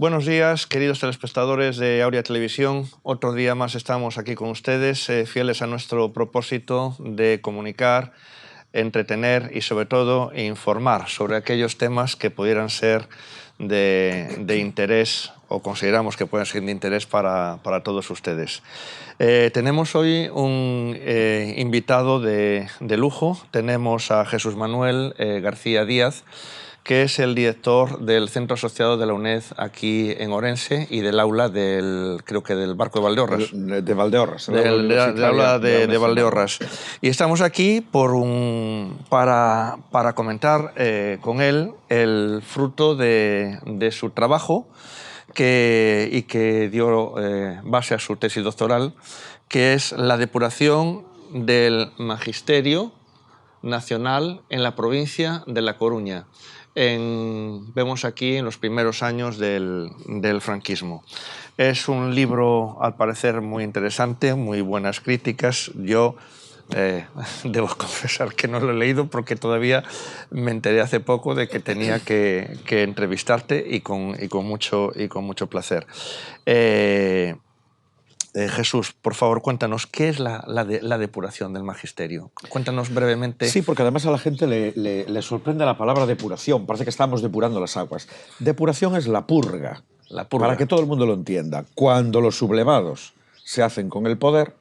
Buenos días, queridos telespectadores de Aurea Televisión. Otro día más estamos aquí con ustedes, fieles a nuestro propósito de comunicar, entretener y sobre todo informar sobre aquellos temas que pudieran ser de interés o consideramos que pueden ser de interés para todos ustedes. Tenemos hoy un invitado de lujo. Tenemos a Jesús Manuel García Díaz, que es el director del Centro Asociado de la UNED aquí en Orense y del aula creo que del Barco de Valdeorras. De Valdeorras. Del aula de Valdeorras. Y estamos aquí para comentar con él el fruto de su trabajo y que dio base a su tesis doctoral, que es la depuración del magisterio nacional en la provincia de La Coruña. Vemos aquí en los primeros años del franquismo. Es un libro, al parecer, muy interesante, muy buenas críticas. Yo debo confesar que no lo he leído porque todavía me enteré hace poco de que tenía que entrevistarte y con mucho placer. Jesús, por favor, cuéntanos, ¿qué es la depuración del magisterio? Cuéntanos brevemente. Sí, porque además a la gente le sorprende la palabra depuración. Parece que estamos depurando las aguas. Depuración es la purga. La purga. Para que todo el mundo lo entienda. Cuando los sublevados se hacen con el poder,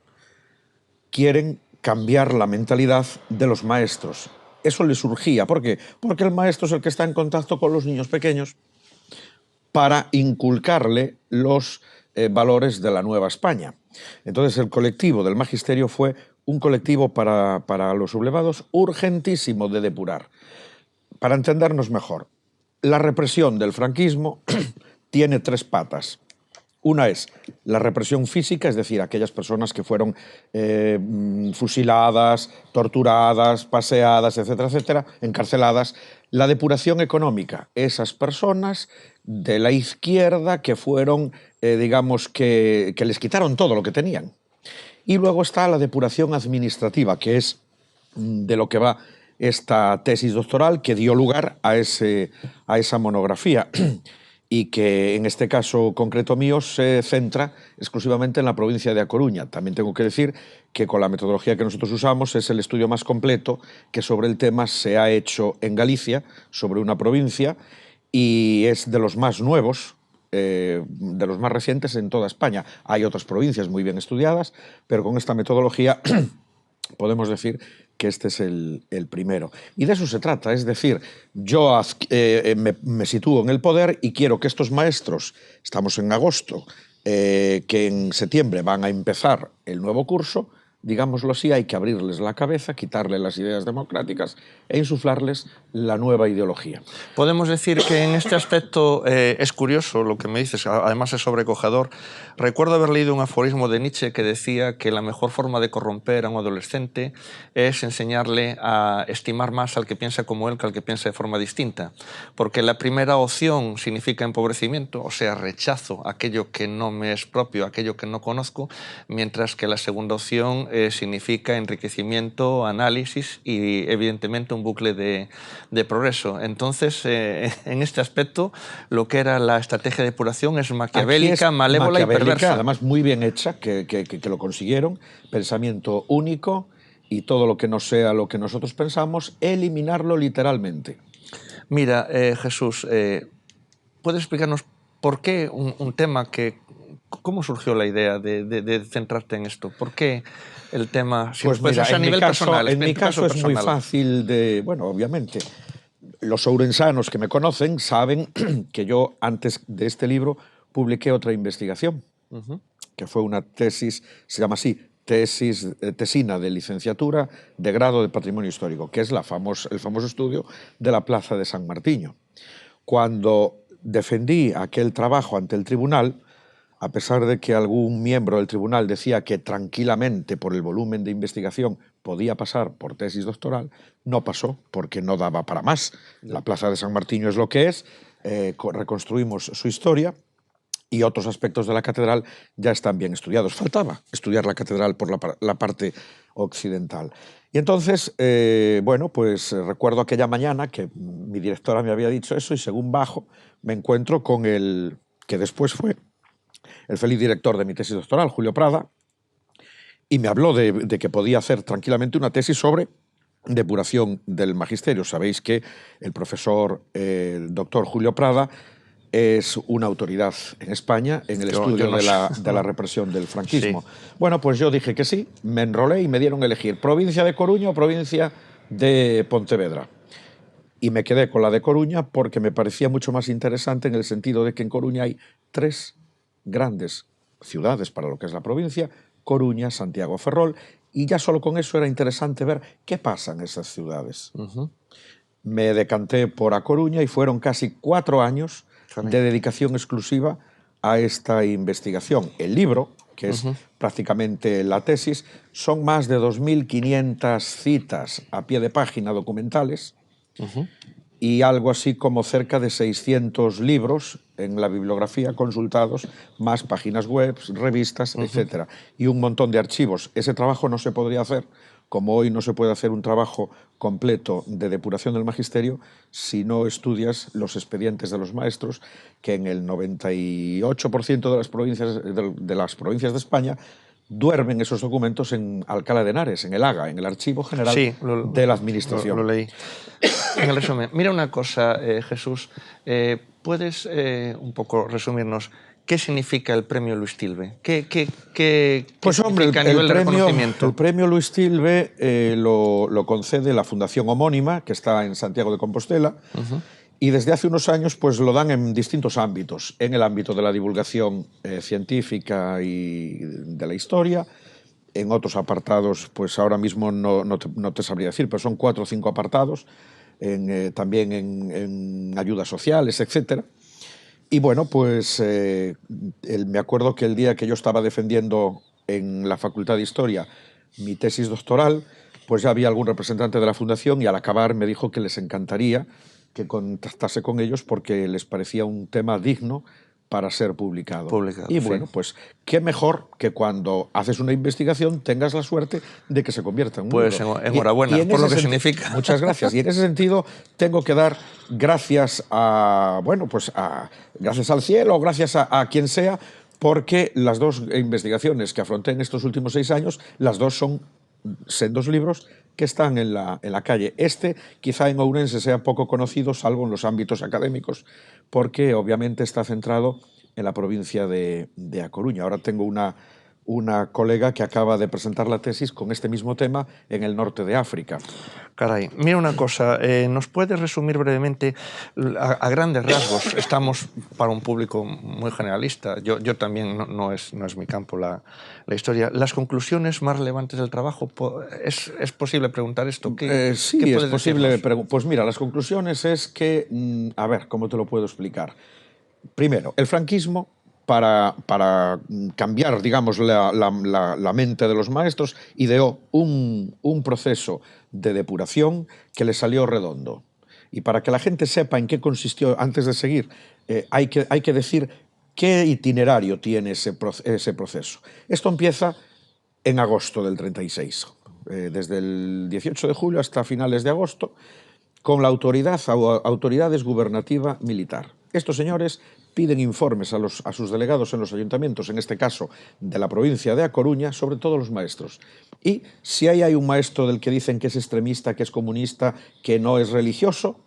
quieren cambiar la mentalidad de los maestros. Eso les surgía. ¿Por qué? Porque el maestro es el que está en contacto con los niños pequeños para inculcarle los valores de la Nueva España. Entonces el colectivo del magisterio fue un colectivo para los sublevados urgentísimo de depurar. Para entendernos mejor, la represión del franquismo tiene tres patas. Una es la represión física, es decir, aquellas personas que fueron fusiladas, torturadas, paseadas, etcétera, etcétera, encarceladas. La depuración económica, esas personas de la izquierda que fueron, digamos, que les quitaron todo lo que tenían. Y luego está la depuración administrativa, que es de lo que va esta tesis doctoral que dio lugar a esa monografía y que en este caso concreto mío se centra exclusivamente en la provincia de A Coruña. También tengo que decir que con la metodología que nosotros usamos es el estudio más completo que sobre el tema se ha hecho en Galicia, sobre una provincia, y es de los más nuevos, de los más recientes en toda España. Hay otras provincias muy bien estudiadas, pero con esta metodología podemos decir que este es el primero. Y de eso se trata, es decir, yo me sitúo en el poder y quiero que estos maestros, estamos en agosto, que en septiembre van a empezar el nuevo curso, digámoslo así, hay que abrirles la cabeza, quitarle las ideas democráticas e insuflarles la nueva ideología. Podemos decir que en este aspecto es curioso lo que me dices, además es sobrecogedor. Recuerdo haber leído un aforismo de Nietzsche que decía que la mejor forma de corromper a un adolescente es enseñarle a estimar más al que piensa como él que al que piensa de forma distinta. Porque la primera opción significa empobrecimiento, o sea, rechazo aquello que no me es propio, aquello que no conozco, mientras que la segunda opción significa enriquecimiento, análisis y evidentemente un bucle de progreso. Entonces, en este aspecto, lo que era la estrategia de depuración es maquiavélica, malévola y perversa. Además muy bien hecha, que lo consiguieron, pensamiento único y todo lo que no sea lo que nosotros pensamos, eliminarlo literalmente. Mira, Jesús, ¿puedes explicarnos por qué un tema que... ¿Cómo surgió la idea de centrarte en esto? ¿Por qué el tema? Si pues mira, a nivel personal. En mi caso es muy fácil de... Bueno, obviamente, los ourensanos que me conocen saben que yo, antes de este libro, publiqué otra investigación, que fue una tesis, se llama así, tesina de licenciatura de grado de Patrimonio Histórico, que es el famoso estudio de la Plaza de San Martiño. Cuando defendí aquel trabajo ante el tribunal, a pesar de que algún miembro del tribunal decía que tranquilamente por el volumen de investigación podía pasar por tesis doctoral, no pasó porque no daba para más. La Plaza de San Martiño es lo que es, reconstruimos su historia y otros aspectos de la catedral ya están bien estudiados. Faltaba estudiar la catedral por la parte occidental. Y entonces, bueno, pues recuerdo aquella mañana que mi directora me había dicho eso y según bajo me encuentro con que después fue el feliz director de mi tesis doctoral, Julio Prada, y me habló de que podía hacer tranquilamente una tesis sobre depuración del magisterio. Sabéis que el profesor, el doctor Julio Prada, es una autoridad en España en el estudio no de sé. la represión del franquismo. Sí. Bueno, pues yo dije que sí, me enrolé y me dieron a elegir provincia de Coruña o provincia de Pontevedra. Y me quedé con la de Coruña porque me parecía mucho más interesante en el sentido de que en Coruña hay 3 grandes ciudades para lo que es la provincia: Coruña, Santiago, Ferrol, y ya solo con eso era interesante ver qué pasa en esas ciudades. Me decanté por A Coruña y fueron casi 4 años Caray. de dedicación exclusiva a esta investigación. El libro, que es prácticamente la tesis, son más de 2.500 citas a pie de página documentales y algo así como cerca de 600 libros en la bibliografía consultados, más páginas web, revistas, etc. Y un montón de archivos. Ese trabajo no se podría hacer, como hoy no se puede hacer un trabajo completo de depuración del magisterio si no estudias los expedientes de los maestros, que en el 98% de las provincias de España duermen esos documentos en Alcalá de Henares, en el AGA, en el Archivo General Sí, de la Administración. lo leí. En el resumen, mira una cosa, Jesús, ¿puedes un poco resumirnos qué significa el premio Luis Tilbe? ¿Qué Pues hombre, significa a nivel de reconocimiento? el premio Luis Tilbe lo concede la fundación homónima, que está en Santiago de Compostela, y desde hace unos años pues lo dan en distintos ámbitos: en el ámbito de la divulgación científica y de la historia, en otros apartados, pues ahora mismo no te sabría decir, pero son 4 o 5 apartados, también en ayudas sociales, etcétera. Y bueno, pues me acuerdo que el día que yo estaba defendiendo en la Facultad de Historia mi tesis doctoral, pues ya había algún representante de la Fundación y al acabar me dijo que les encantaría que contactase con ellos porque les parecía un tema digno para ser publicado. Y bueno, sí. pues qué mejor que cuando haces una investigación tengas la suerte de que se convierta en un Pues libro. enhorabuena por lo que significa. Muchas gracias. Y en ese sentido tengo que dar gracias a, bueno, pues gracias al cielo, gracias a quien sea, porque las 2 investigaciones que afronté en estos últimos 6 años, las 2 son sendos libros que están en la calle. Este quizá en Ourense sea poco conocido, salvo en los ámbitos académicos, porque obviamente está centrado en la provincia de A Coruña. Ahora tengo una colega que acaba de presentar la tesis con este mismo tema en el norte de África. Caray, mira una cosa, ¿nos puedes resumir brevemente, a grandes rasgos? Estamos para un público muy generalista, yo también no es mi campo la historia. ¿Las conclusiones más relevantes del trabajo? ¿Es posible preguntar esto? Sí, ¿qué es puedes posible. decirnos? Pues mira, las conclusiones es que, a ver, ¿cómo te lo puedo explicar? Primero, el franquismo, para cambiar, digamos, la mente de los maestros, ideó un proceso de depuración que le salió redondo. Y para que la gente sepa en qué consistió, antes de seguir, hay que decir qué itinerario tiene ese proceso. Esto empieza en agosto del 36, desde el 18 de julio hasta finales de agosto, con la autoridades gubernativa militar. Estos señores piden informes a sus delegados en los ayuntamientos, en este caso de la provincia de A Coruña, sobre todos los maestros. Y si hay un maestro del que dicen que es extremista, que es comunista, que no es religioso,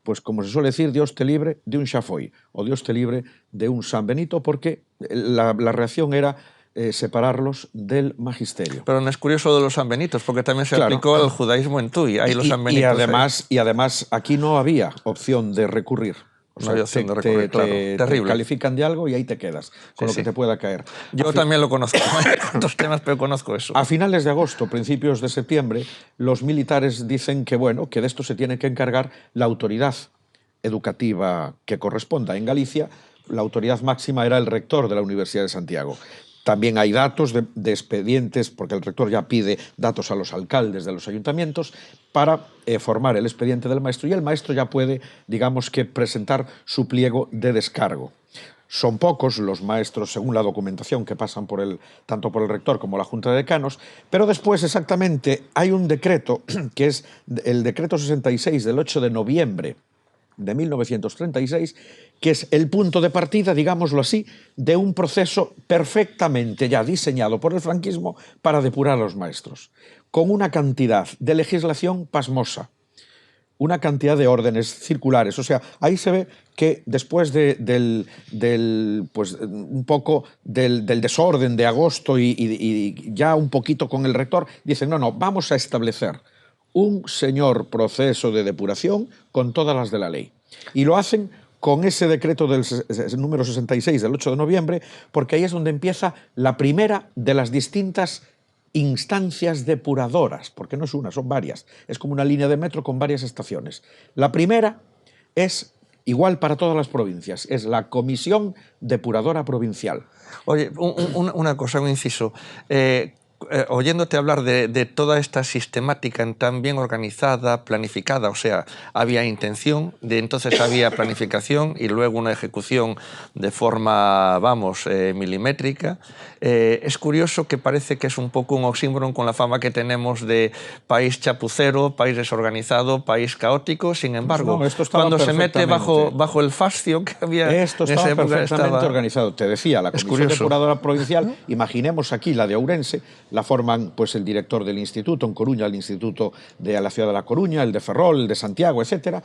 pues como se suele decir, Dios te libre de un Chafoy o Dios te libre de un San Benito, porque la reacción era separarlos del magisterio. Pero no es curioso de los sanbenitos, porque también se Claro. aplicó al judaísmo en Tui, ahí los sanbenitos. Y además aquí no había opción de recurrir. O sea, No había opción de recurrir, claro. Terrible. Te califican de algo y ahí te quedas, con lo que te pueda caer. Yo también lo conozco, con otros temas, pero conozco eso. A finales de agosto, principios de septiembre, los militares dicen que, bueno, que de esto se tiene que encargar la autoridad educativa que corresponda. En Galicia, la autoridad máxima era el rector de la Universidad de Santiago. También hay datos de expedientes, porque el rector ya pide datos a los alcaldes de los ayuntamientos para formar el expediente del maestro, y el maestro ya puede, digamos que, presentar su pliego de descargo. Son pocos los maestros, según la documentación, que pasan tanto por el rector como la Junta de Decanos, pero después exactamente hay un decreto, que es el decreto 66 del 8 de noviembre de 1936, que es el punto de partida, digámoslo así, de un proceso perfectamente ya diseñado por el franquismo para depurar a los maestros, con una cantidad de legislación pasmosa, una cantidad de órdenes circulares. O sea, ahí se ve que después un poco del desorden de agosto y ya un poquito con el rector, dicen, no, vamos a establecer un señor proceso de depuración con todas las de la ley. Y lo hacen con ese decreto del número 66 del 8 de noviembre, porque ahí es donde empieza la primera de las distintas instancias depuradoras, porque no es una, son varias. Es como una línea de metro con varias estaciones. La primera es igual para todas las provincias, es la Comisión Depuradora Provincial. Oye, una cosa, un inciso. Oyéndote hablar de toda esta sistemática tan bien organizada, planificada, o sea, había intención, entonces había planificación y luego una ejecución de forma, vamos, milimétrica. Es curioso que parece que es un poco un oxímoron con la fama que tenemos de país chapucero, país desorganizado, país caótico. Sin embargo, cuando se mete bajo el fascio que había esto en esa época, perfectamente organizado. Te decía, la Comisión Depuradora Provincial, imaginemos aquí la de Ourense, la forman pues el director del instituto en Coruña, el instituto de la ciudad de La Coruña, el de Ferrol, el de Santiago, etc.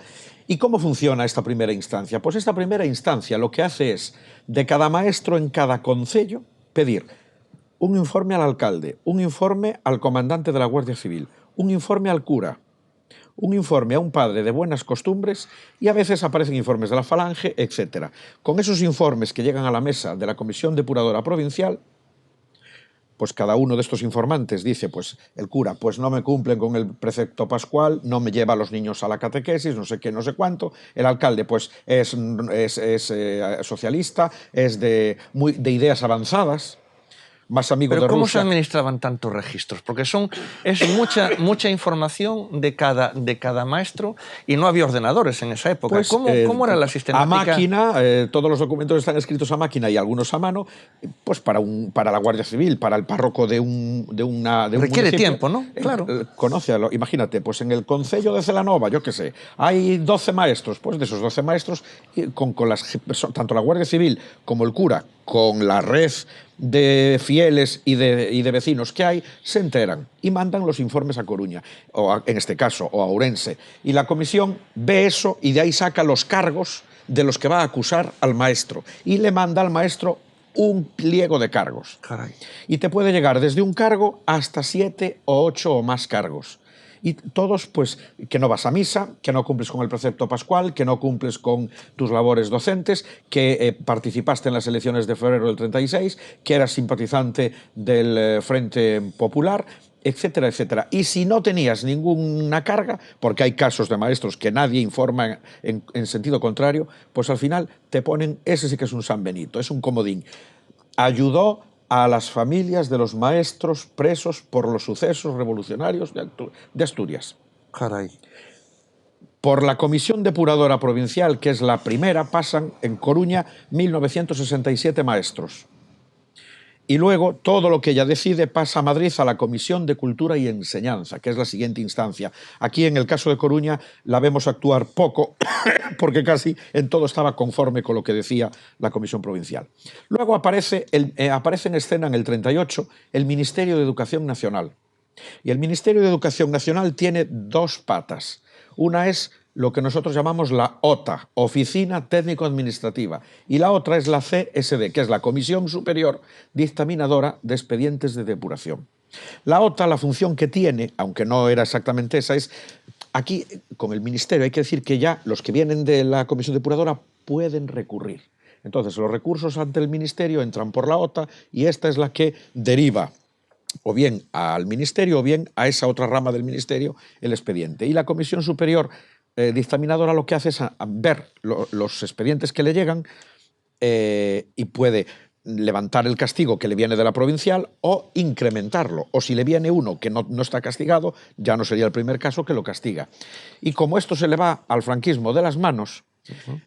¿Y cómo funciona esta primera instancia? Pues esta primera instancia lo que hace es, de cada maestro en cada concello, pedir un informe al alcalde, un informe al comandante de la Guardia Civil, un informe al cura, un informe a un padre de buenas costumbres y a veces aparecen informes de la Falange, etc. Con esos informes que llegan a la mesa de la Comisión Depuradora Provincial, pues cada uno de estos informantes dice, pues el cura, pues no me cumplen con el precepto pascual, no me lleva a los niños a la catequesis, no sé qué, no sé cuánto. El alcalde, pues es socialista, es de ideas avanzadas, más amigo de Rusia. ¿Pero cómo se administraban tantos registros? Porque es mucha información de cada maestro y no había ordenadores en esa época. Pues, ¿Cómo era la sistemática? A máquina, todos los documentos están escritos a máquina y algunos a mano, pues para la Guardia Civil, para el párroco de un Requiere tiempo, ¿no? Claro. Conócelo, imagínate, pues en el concello de Celanova, yo qué sé, hay 12 maestros, pues de esos 12 maestros, tanto la Guardia Civil como el cura, con la red de fieles y de vecinos que hay, se enteran y mandan los informes a Coruña, en este caso, o a Ourense. Y la comisión ve eso y de ahí saca los cargos de los que va a acusar al maestro y le manda al maestro un pliego de cargos. Caray. Y te puede llegar desde un cargo hasta 7 o 8 o más cargos. Y todos, pues, que no vas a misa, que no cumples con el precepto pascual, que no cumples con tus labores docentes, que participaste en las elecciones de febrero del 36, que eras simpatizante del Frente Popular, etcétera, etcétera. Y si no tenías ninguna carga, porque hay casos de maestros que nadie informa en sentido contrario, pues al final te ponen, ese sí que es un San Benito, es un comodín. Ayudó a las familias de los maestros presos por los sucesos revolucionarios de Asturias. Caray. Por la Comisión Depuradora Provincial, que es la primera, pasan en Coruña 1967 maestros. Y luego todo lo que ella decide pasa a Madrid a la Comisión de Cultura y Enseñanza, que es la siguiente instancia. Aquí, en el caso de Coruña, la vemos actuar poco, porque casi en todo estaba conforme con lo que decía la Comisión Provincial. Luego aparece en escena en el 38 el Ministerio de Educación Nacional. Y el Ministerio de Educación Nacional tiene dos patas. Una es lo que nosotros llamamos la OTA, Oficina Técnico-Administrativa, y la otra es la CSD, que es la Comisión Superior Dictaminadora de Expedientes de Depuración. La OTA, la función que tiene, aunque no era exactamente esa, es, aquí con el Ministerio hay que decir que ya los que vienen de la Comisión Depuradora pueden recurrir. Entonces los recursos ante el Ministerio entran por la OTA y esta es la que deriva o bien al Ministerio o bien a esa otra rama del Ministerio el expediente. Y la Comisión Superior Dictaminadora lo que hace es ver los expedientes que le llegan y puede levantar el castigo que le viene de la provincial o incrementarlo. O si le viene uno que no está castigado, ya no sería el primer caso que lo castiga. Y como esto se le va al franquismo de las manos,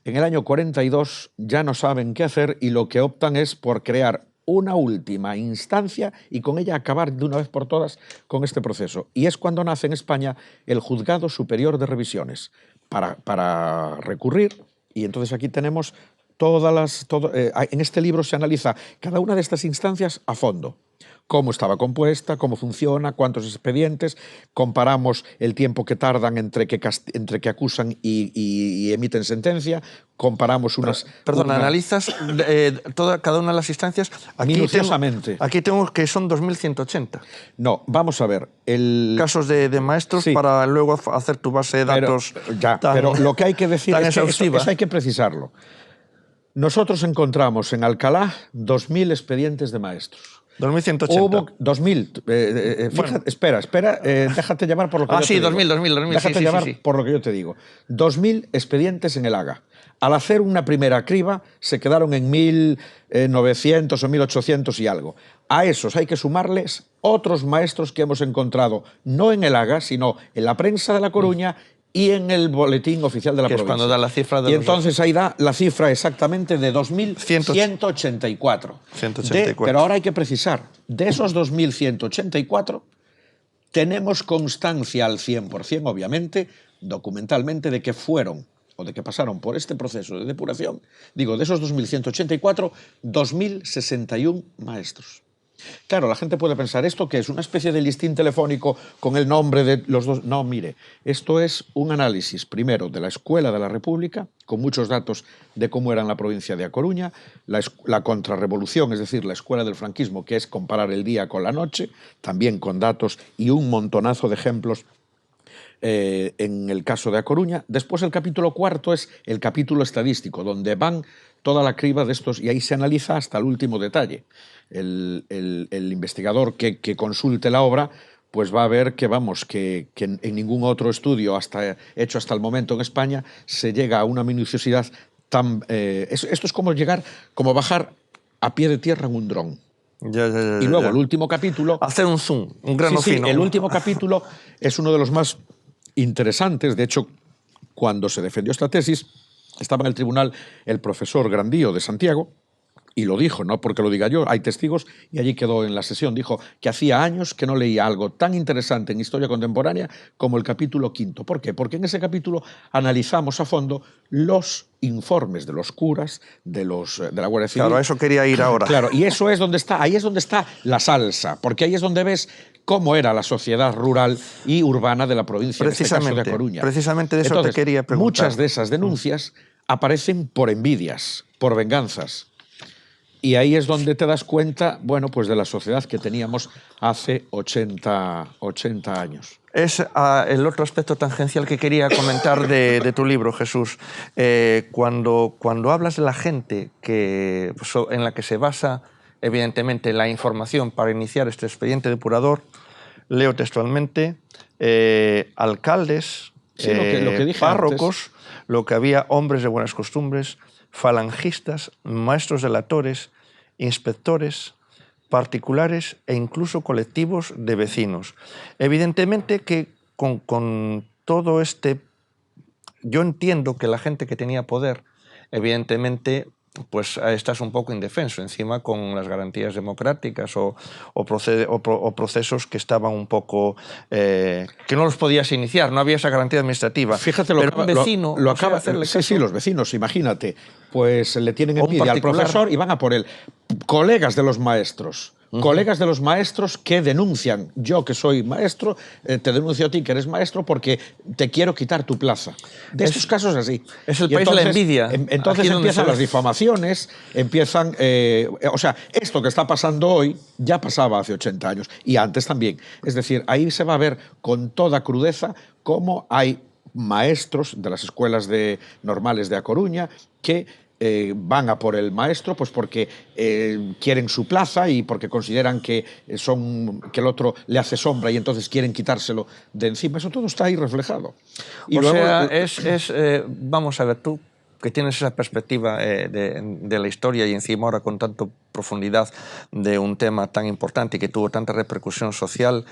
en el año 42 ya no saben qué hacer y lo que optan es por crear una última instancia y con ella acabar de una vez por todas con este proceso. Y es cuando nace en España el Juzgado Superior de Revisiones, para recurrir, y entonces aquí tenemos en este libro se analiza cada una de estas instancias a fondo. Cómo estaba compuesta, cómo funciona, cuántos expedientes, comparamos el tiempo que tardan entre que acusan y emiten sentencia, comparamos analizas cada una de las instancias. Minuciosamente. Aquí tengo que son 2.180. No, vamos a ver. Casos de maestros, sí, para luego hacer tu base de datos. Pero lo que hay que decir es que eso hay que precisarlo. Nosotros encontramos en Alcalá 2.000 expedientes de maestros. 2.180. Hubo 2.000. Bueno. Espera, déjate llevar por lo que yo te digo. 2.000. Déjate llevar por lo que yo te digo. 2.000 expedientes en el Haga. Al hacer una primera criba, se quedaron en 1.900 o 1.800 y algo. A esos hay que sumarles otros maestros que hemos encontrado, no en el Haga, sino en la prensa de La Coruña y en el boletín oficial de la provincia. Es cuando da la cifra de y entonces ahí da la cifra exactamente de 2.184. Pero ahora hay que precisar, de esos 2.184 tenemos constancia al 100%, obviamente, documentalmente, de que fueron o de que pasaron por este proceso de depuración, digo, de esos 2.184, 2.061 maestros. Claro, la gente puede pensar, ¿esto qué es? ¿Una especie de listín telefónico con el nombre de los dos? No, mire, esto es un análisis, primero, de la Escuela de la República, con muchos datos de cómo era en la provincia de A Coruña, la contrarrevolución, es decir, la Escuela del Franquismo, que es comparar el día con la noche, también con datos y un montonazo de ejemplos en el caso de A Coruña. Después el capítulo cuarto es el capítulo estadístico, donde van toda la criba de estos, y ahí se analiza hasta el último detalle. El investigador que consulte la obra pues va a ver que, que en ningún otro estudio hecho hasta el momento en España se llega a una minuciosidad tan... esto es como bajar a pie de tierra en un dron. Y luego el último capítulo... Hacer un zoom, un grano fino. El último capítulo es uno de los más interesantes. De hecho, cuando se defendió esta tesis, estaba en el tribunal el profesor Grandío de Santiago, y lo dijo, no porque lo diga yo, hay testigos, y allí quedó en la sesión. Dijo que hacía años que no leía algo tan interesante en historia contemporánea como el capítulo quinto. ¿Por qué? Porque en ese capítulo analizamos a fondo los informes de los curas, de la Guardia Civil. Claro, a eso quería ir ahora. Claro, y eso es donde está, ahí es donde está la salsa, porque ahí es donde ves cómo era la sociedad rural y urbana de la provincia, en este caso de A Coruña. Precisamente de eso te quería preguntar. Muchas de esas denuncias aparecen por envidias, por venganzas. Y ahí es donde te das cuenta, bueno, pues de la sociedad que teníamos hace 80 años. Es el otro aspecto tangencial que quería comentar de tu libro, Jesús. Cuando hablas de la gente en la que se basa, evidentemente, la información para iniciar este expediente depurador, leo textualmente, alcaldes, sí, lo que dije párrocos, antes. Lo que había hombres de buenas costumbres, falangistas, maestros delatores, inspectores, particulares e incluso colectivos de vecinos. Evidentemente que con todo yo entiendo que la gente que tenía poder, evidentemente, pues estás un poco indefenso encima con las garantías democráticas o procesos que estaban un poco... que no los podías iniciar, no había esa garantía administrativa. Fíjate, pero un vecino lo acaba de hacerle caso. Sí, los vecinos, imagínate, pues le tienen envidia al profesor y van a por él. Colegas de los maestros. Colegas de los maestros que denuncian. Yo, que soy maestro, te denuncio a ti, que eres maestro, porque te quiero quitar tu plaza. De estos casos así. Es el país de la envidia. Entonces empiezan las difamaciones, empiezan... o sea, esto que está pasando hoy ya pasaba hace 80 años, y antes también. Es decir, ahí se va a ver con toda crudeza cómo hay maestros de las escuelas normales de A Coruña que... van a por el maestro pues porque quieren su plaza y porque consideran que el otro le hace sombra y entonces quieren quitárselo de encima. Eso todo está ahí reflejado. Y luego, vamos a ver, tú que tienes esa perspectiva de la historia y encima ahora con tanta profundidad de un tema tan importante y que tuvo tanta repercusión social,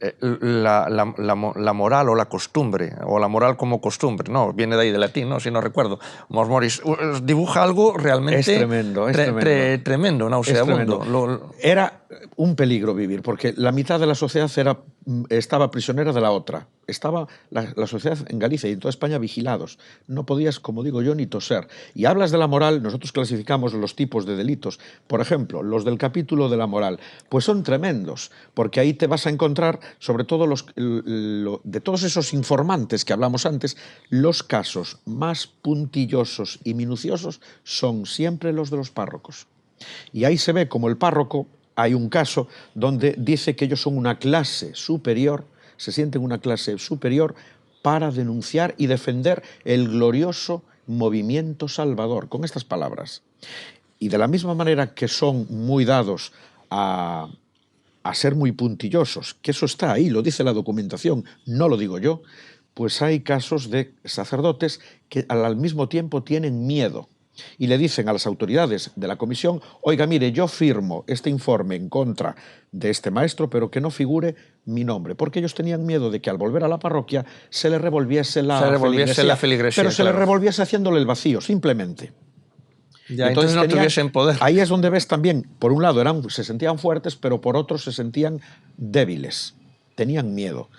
la moral o la costumbre, o la moral como costumbre, no, viene de ahí de latín, ¿no? Si no recuerdo. Mors Moris dibuja algo realmente tremendo, nauseabundo. Era un peligro vivir, porque la mitad de la sociedad era estaba prisionera de la otra. Estaba la sociedad en Galicia y en toda España vigilados. No podías, como digo yo, ni toser. Y hablas de la moral, nosotros clasificamos los tipos de delitos. Por ejemplo, los del capítulo de la moral, pues son tremendos, porque ahí te vas a encontrar, sobre todo de todos esos informantes que hablamos antes, los casos más puntillosos y minuciosos son siempre los de los párrocos. Y ahí se ve como el párroco, hay un caso donde dice que ellos son una clase superior, se sienten una clase superior para denunciar y defender el glorioso movimiento salvador, con estas palabras. Y de la misma manera que son muy dados a ser muy puntillosos, que eso está ahí, lo dice la documentación, no lo digo yo, pues hay casos de sacerdotes que al mismo tiempo tienen miedo y le dicen a las autoridades de la comisión: oiga, mire, yo firmo este informe en contra de este maestro, pero que no figure mi nombre, porque ellos tenían miedo de que al volver a la parroquia se le revolviese la feligresía, pero se le revolviese haciéndole el vacío, simplemente. Ya, entonces no tuviesen poder. Ahí es donde ves también, por un lado se sentían fuertes, pero por otro se sentían débiles, tenían miedo.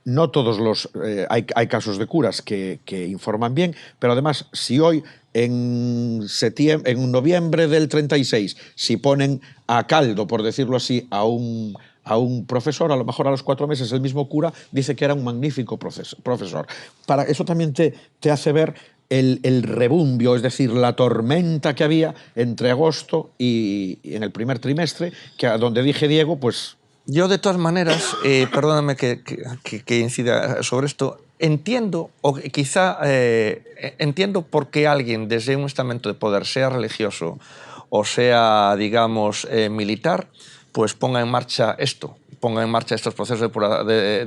No todos hay casos de curas que informan bien, pero además, si hoy, en noviembre del 36, si ponen a caldo, por decirlo así, a un profesor, a lo mejor a los 4 meses el mismo cura dice que era un magnífico profesor. Para eso también te hace ver el rebumbio, es decir, la tormenta que había entre agosto y en el primer trimestre, que a donde dije Diego, pues... Yo, de todas maneras, perdóname que incida sobre esto, entiendo, o quizá entiendo por qué alguien desde un estamento de poder, sea religioso o sea, digamos, militar, pues ponga en marcha estos procesos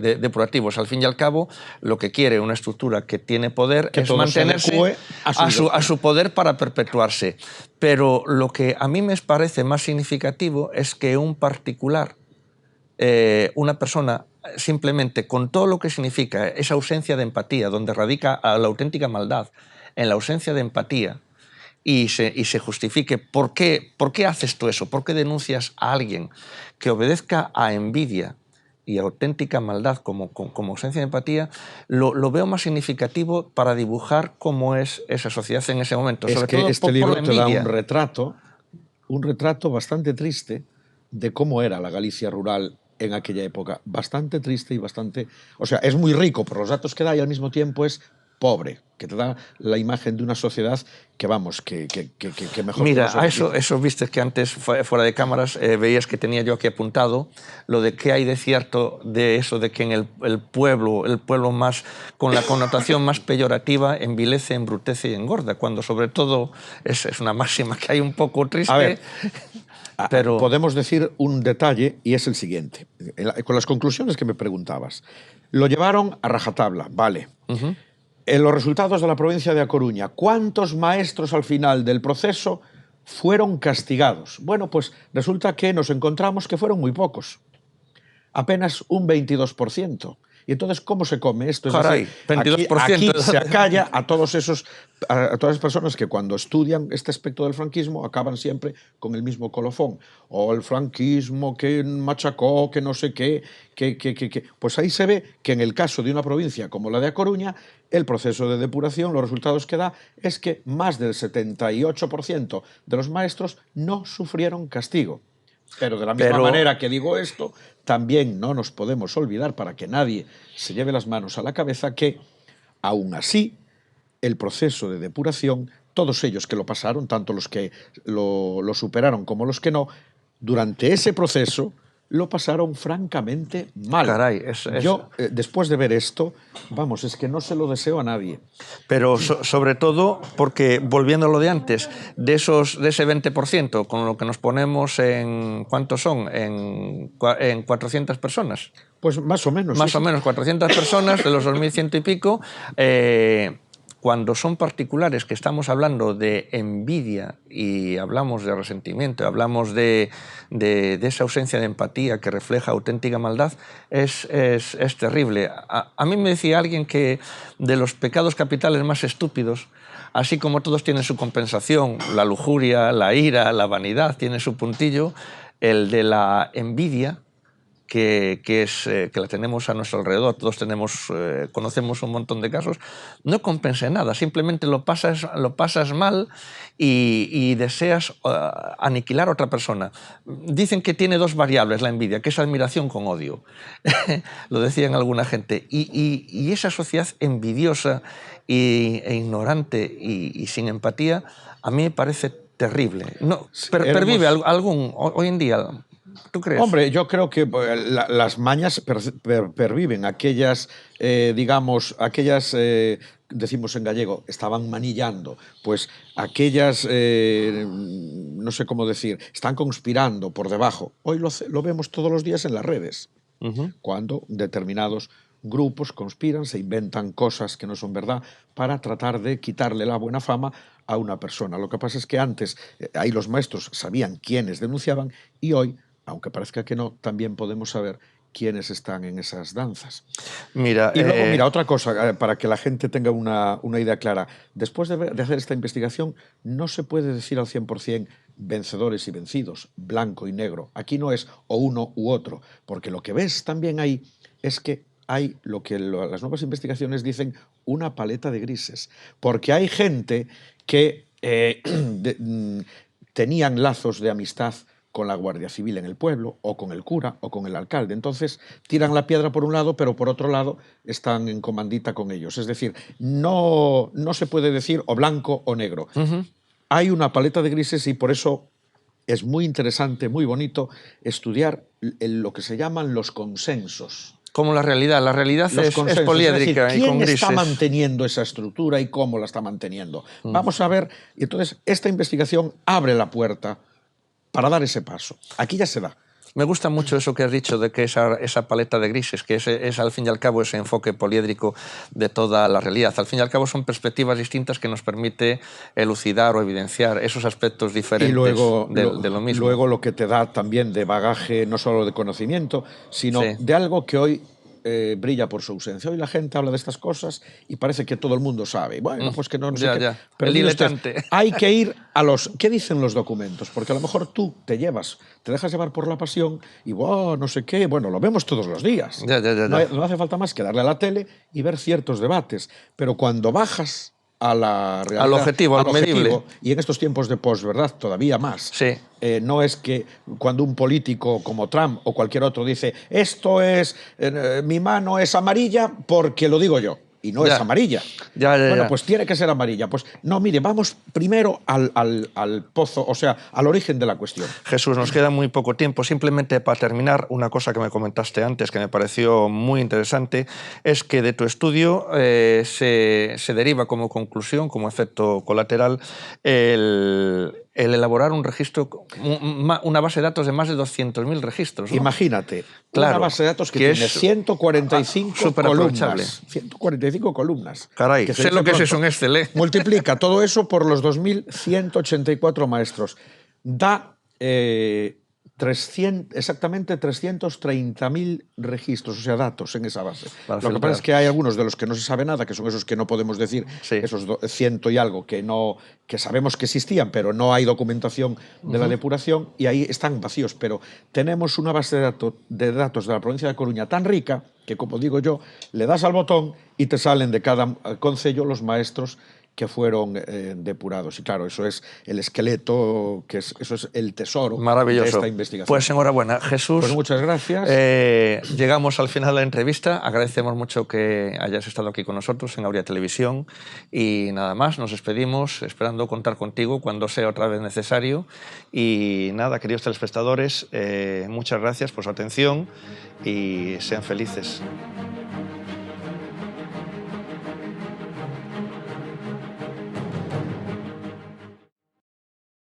depurativos. Al fin y al cabo, lo que quiere una estructura que tiene poder es mantenerse a su poder para perpetuarse. Pero lo que a mí me parece más significativo es que un particular, una persona, simplemente con todo lo que significa esa ausencia de empatía, donde radica la auténtica maldad, en la ausencia de empatía, y se justifique por qué haces tú eso, por qué denuncias a alguien que obedezca a envidia y a auténtica maldad como ausencia de empatía, lo veo más significativo para dibujar cómo es esa sociedad en ese momento. Es sobre que todo este libro te da un retrato bastante triste de cómo era la Galicia rural en aquella época. Bastante triste y bastante... O sea, es muy rico por los datos que da y al mismo tiempo es pobre, que te da la imagen de una sociedad que, vamos, que mejor... Mira, a eso viste que antes, fuera de cámaras, veías que tenía yo aquí apuntado lo de qué hay de cierto de eso, de que en el pueblo más, con la connotación más peyorativa, envilece, embrutece y engorda, cuando sobre todo es una máxima que hay un poco triste. A ver, pero... podemos decir un detalle y es el siguiente, con las conclusiones que me preguntabas. Lo llevaron a rajatabla, vale. En los resultados de la provincia de A Coruña, ¿cuántos maestros al final del proceso fueron castigados? Bueno, pues resulta que nos encontramos que fueron muy pocos, apenas un 22%. Y entonces, ¿cómo se come esto? Es Caray, decir, 22%. Aquí se acalla a todas esas personas que cuando estudian este aspecto del franquismo acaban siempre con el mismo colofón. O el franquismo que machacó, que no sé qué, Pues ahí se ve que en el caso de una provincia como la de A Coruña, el proceso de depuración, los resultados que da es que más del 78% de los maestros no sufrieron castigo. Pero de la misma manera que digo esto, también no nos podemos olvidar, para que nadie se lleve las manos a la cabeza, que aún así el proceso de depuración, todos ellos que lo pasaron, tanto los que lo superaron como los que no, durante ese proceso lo pasaron francamente mal. Caray, Yo, después de ver esto, vamos, es que no se lo deseo a nadie. Pero sobre todo porque, volviendo a lo de antes, de ese 20%, con lo que nos ponemos en... ¿Cuántos son? En 400 personas. Pues más o menos. Más o menos 400 personas de los 2.100 y pico. Cuando son particulares, que estamos hablando de envidia y hablamos de resentimiento, hablamos de esa ausencia de empatía que refleja auténtica maldad, es terrible. A mí me decía alguien que de los pecados capitales más estúpidos, así como todos tienen su compensación, la lujuria, la ira, la vanidad tiene su puntillo, el de la envidia que la tenemos a nuestro alrededor, todos conocemos un montón de casos, no compense nada, simplemente lo pasas mal y deseas aniquilar a otra persona. Dicen que tiene dos variables la envidia, que es admiración con odio. Lo decían alguna gente. Y esa sociedad envidiosa e ignorante y sin empatía, a mí me parece terrible. No, pervive algún hoy en día. ¿Tú crees? Hombre, yo creo que las mañas perviven. Aquellas, digamos, decimos en gallego, estaban manillando, pues aquellas, no sé cómo decir, están conspirando por debajo. Hoy lo vemos todos los días en las redes, cuando determinados grupos conspiran, se inventan cosas que no son verdad para tratar de quitarle la buena fama a una persona. Lo que pasa es que antes, ahí los maestros sabían quiénes denunciaban y hoy, aunque parezca que no, también podemos saber quiénes están en esas danzas. Mira, y luego, mira, otra cosa, para que la gente tenga una idea clara. Después de hacer esta investigación, no se puede decir al 100% vencedores y vencidos, blanco y negro. Aquí no es o uno u otro, porque lo que ves también ahí es que hay lo que las nuevas investigaciones dicen una paleta de grises, porque hay gente que tenían lazos de amistad con la Guardia Civil en el pueblo, o con el cura, o con el alcalde. Entonces, tiran la piedra por un lado, pero por otro lado están en comandita con ellos. Es decir, no se puede decir o blanco o negro. Hay una paleta de grises y por eso es muy interesante, muy bonito, estudiar lo que se llaman los consensos. Como la realidad es poliédrica, es decir, y con grises. ¿quién está manteniendo esa estructura y cómo la está manteniendo? Vamos a ver, y entonces esta investigación abre la puerta para dar ese paso. Aquí ya se da. Me gusta mucho eso que has dicho de que esa paleta de grises, que es al fin y al cabo ese enfoque poliédrico de toda la realidad. Al fin y al cabo son perspectivas distintas que nos permite elucidar o evidenciar esos aspectos diferentes y luego, de lo mismo. Luego lo que te da también de bagaje, no solo de conocimiento, sino de algo que hoy brilla por su ausencia. Hoy la gente habla de estas cosas y parece que todo el mundo sabe. Bueno, pues que no sé qué. Ya. Pero el diletante. Hay que ir a los... ¿Qué dicen los documentos? Porque a lo mejor tú te dejas llevar por la pasión y wow, no sé qué. Bueno, lo vemos todos los días. Ya. No hace falta más que darle a la tele y ver ciertos debates. Pero cuando bajas a la realidad, al objetivo, medible. Y en estos tiempos de posverdad todavía más. Sí. No es que cuando un político como Trump o cualquier otro dice mi mano es amarilla porque lo digo yo. Y no es amarilla. Bueno, pues tiene que ser amarilla. Pues no, mire, vamos primero al pozo, o sea, al origen de la cuestión. Jesús, nos queda muy poco tiempo. Simplemente para terminar, una cosa que me comentaste antes que me pareció muy interesante es que de tu estudio se deriva como conclusión, como efecto colateral, el elaborar un registro, una base de datos de más de 200.000 registros, ¿no? Imagínate, claro, una base de datos que tiene 145 columnas. 145 columnas. Caray, sé lo que es eso en Excel, ¿eh? Multiplica todo eso por los 2.184 maestros. Da exactamente 330.000 registros, o sea, datos en esa base. Lo que pasa es que hay algunos de los que no se sabe nada, que son esos que no podemos decir, esos 100 y algo que sabemos que existían, pero no hay documentación de la depuración, y ahí están vacíos. Pero tenemos una base de datos de la provincia de Coruña tan rica que, como digo yo, le das al botón y te salen de cada concello los maestros que fueron depurados. Y claro, eso es el esqueleto, eso es el tesoro de esta investigación. Pues enhorabuena, Jesús. Pues muchas gracias. Llegamos al final de la entrevista. Agradecemos mucho que hayas estado aquí con nosotros en Aurea Televisión. Y nada más, nos despedimos esperando contar contigo cuando sea otra vez necesario. Y nada, queridos telespectadores, muchas gracias por su atención y sean felices.